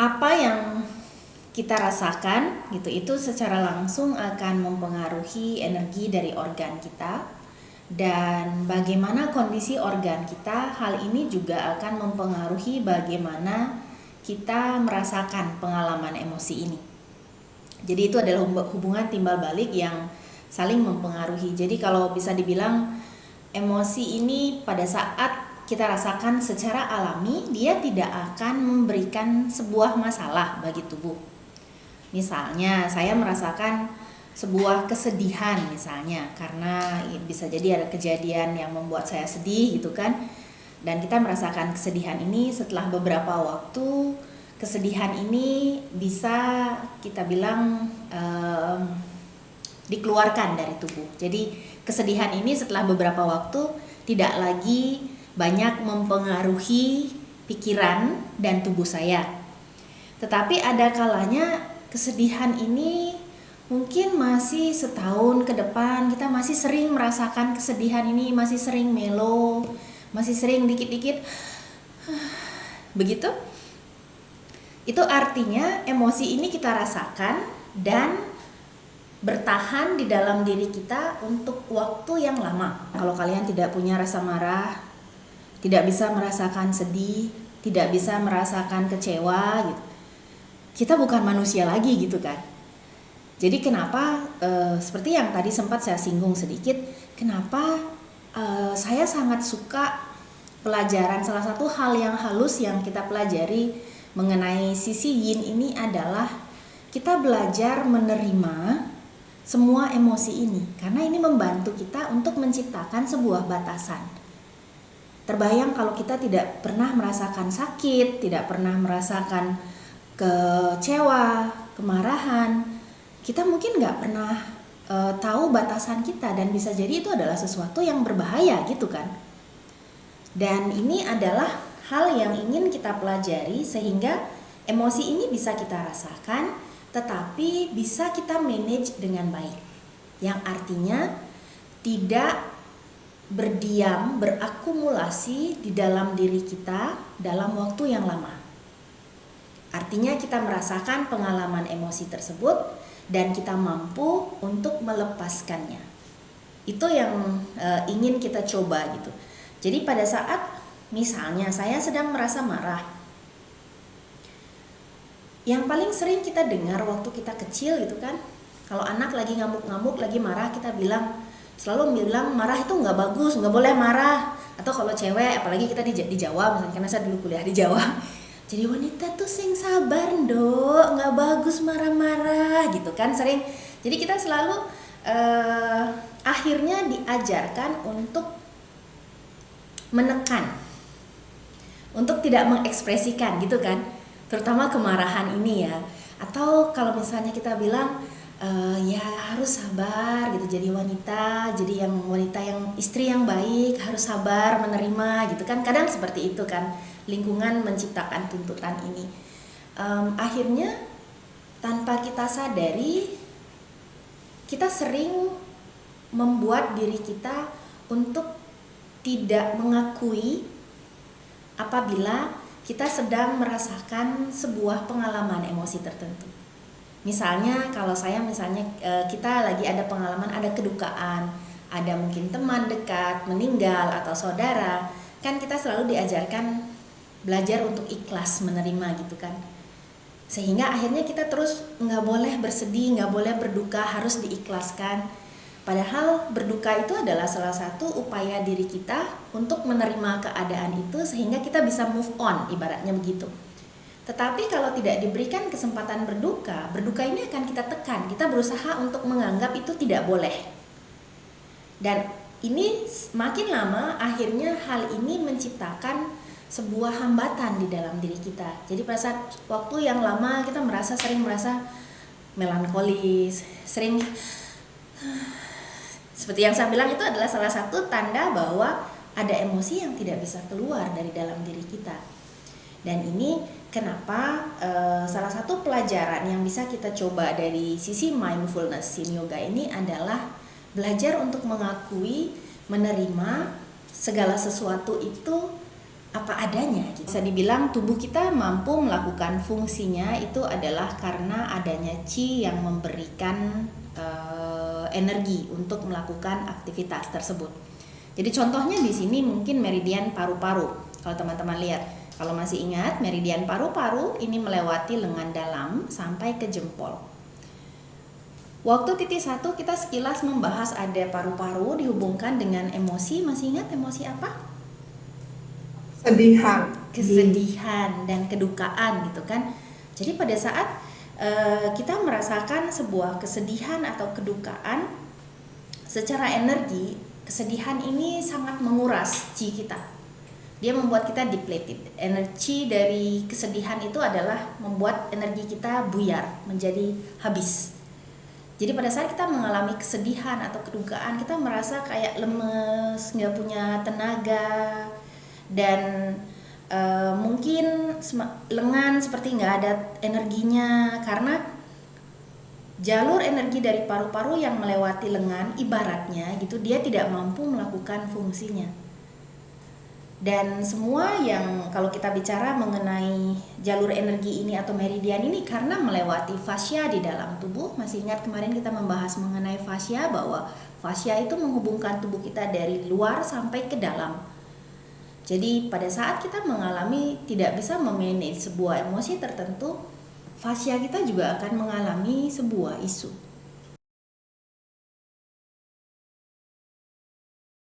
apa yang kita rasakan gitu itu secara langsung akan mempengaruhi energi dari organ kita, dan bagaimana kondisi organ kita, hal ini juga akan mempengaruhi bagaimana kita merasakan pengalaman emosi ini. Jadi itu adalah hubungan timbal balik yang saling mempengaruhi. Jadi kalau bisa dibilang emosi ini pada saat kita rasakan secara alami, dia tidak akan memberikan sebuah masalah bagi tubuh. Misalnya saya merasakan sebuah kesedihan misalnya, karena bisa jadi ada kejadian yang membuat saya sedih gitu kan. Dan kita merasakan kesedihan ini, setelah beberapa waktu kesedihan ini bisa kita bilang dikeluarkan dari tubuh. Jadi kesedihan ini setelah beberapa waktu tidak lagi banyak mempengaruhi pikiran dan tubuh saya. Tetapi ada kalanya kesedihan ini mungkin masih setahun ke depan kita masih sering merasakan kesedihan ini, masih sering melo, masih sering dikit-dikit begitu. Itu artinya emosi ini kita rasakan dan bertahan di dalam diri kita untuk waktu yang lama. Kalau kalian tidak punya rasa marah, tidak bisa merasakan sedih, tidak bisa merasakan kecewa gitu, kita bukan manusia lagi gitu kan. Jadi kenapa seperti yang tadi sempat saya singgung sedikit, kenapa saya sangat suka pelajaran, salah satu hal yang halus yang kita pelajari mengenai sisi yin ini adalah kita belajar menerima semua emosi ini, karena ini membantu kita untuk menciptakan sebuah batasan. Terbayang kalau kita tidak pernah merasakan sakit, tidak pernah merasakan kecewa, kemarahan, kita mungkin nggak pernah tahu batasan kita, dan bisa jadi itu adalah sesuatu yang berbahaya gitu kan. Dan ini adalah hal yang ingin kita pelajari sehingga emosi ini bisa kita rasakan, tetapi bisa kita manage dengan baik, yang artinya tidak berdiam, berakumulasi di dalam diri kita dalam waktu yang lama. Artinya kita merasakan pengalaman emosi tersebut dan kita mampu untuk melepaskannya. Itu yang ingin kita coba gitu. Jadi pada saat misalnya saya sedang merasa marah, yang paling sering kita dengar waktu kita kecil gitu kan, kalau anak lagi ngamuk-ngamuk, lagi marah, kita selalu bilang marah itu nggak bagus, nggak boleh marah. Atau kalau cewek, apalagi kita di Jawa misalnya, karena saya dulu kuliah di Jawa, jadi wanita tuh sing sabar dok, nggak bagus marah-marah gitu kan sering. Jadi kita selalu akhirnya diajarkan untuk menekan, untuk tidak mengekspresikan gitu kan, terutama kemarahan ini ya. Atau kalau misalnya kita bilang ya harus sabar gitu, jadi wanita, jadi wanita yang istri yang baik harus sabar menerima gitu kan, kadang seperti itu kan lingkungan menciptakan tuntutan ini. Akhirnya tanpa kita sadari kita sering membuat diri kita untuk tidak mengakui apabila kita sedang merasakan sebuah pengalaman emosi tertentu. Misalnya kalau kita lagi ada pengalaman, ada kedukaan, ada mungkin teman dekat meninggal atau saudara, kan kita selalu diajarkan belajar untuk ikhlas menerima gitu kan. Sehingga akhirnya kita terus nggak boleh bersedih, nggak boleh berduka, harus diikhlaskan. Padahal berduka itu adalah salah satu upaya diri kita untuk menerima keadaan itu sehingga kita bisa move on, ibaratnya begitu. Tetapi kalau tidak diberikan kesempatan berduka ini akan kita tekan, kita berusaha untuk menganggap itu tidak boleh. Dan ini makin lama akhirnya hal ini menciptakan sebuah hambatan di dalam diri kita. Jadi pada saat waktu yang lama kita sering merasa melankolis, sering seperti yang saya bilang, itu adalah salah satu tanda bahwa ada emosi yang tidak bisa keluar dari dalam diri kita. Dan ini kenapa salah satu pelajaran yang bisa kita coba dari sisi mindfulness Yin Yoga ini adalah belajar untuk mengakui, menerima segala sesuatu itu apa adanya. Bisa dibilang tubuh kita mampu melakukan fungsinya itu adalah karena adanya qi yang memberikan energi untuk melakukan aktivitas tersebut. Jadi contohnya di sini mungkin meridian paru-paru. Kalau teman-teman lihat, kalau masih ingat, meridian paru-paru ini melewati lengan dalam sampai ke jempol. Waktu titik 1 kita sekilas membahas ada paru-paru dihubungkan dengan emosi. Masih ingat emosi apa? Kesedihan dan kedukaan gitu kan. Jadi pada saat kita merasakan sebuah kesedihan atau kedukaan secara energi, kesedihan ini sangat menguras qi kita. Dia membuat kita depleted. Energi dari kesedihan itu adalah membuat energi kita buyar, menjadi habis. Jadi pada saat kita mengalami kesedihan atau kedukaan, kita merasa kayak lemes, nggak punya tenaga, dan mungkin lengan seperti nggak ada energinya, karena jalur energi dari paru-paru yang melewati lengan ibaratnya gitu, dia tidak mampu melakukan fungsinya. Dan semua yang kalau kita bicara mengenai jalur energi ini atau meridian ini karena melewati fascia di dalam tubuh. Masih ingat kemarin kita membahas mengenai fascia, bahwa fascia itu menghubungkan tubuh kita dari luar sampai ke dalam. Jadi pada saat kita mengalami tidak bisa memanage sebuah emosi tertentu, fascia kita juga akan mengalami sebuah isu.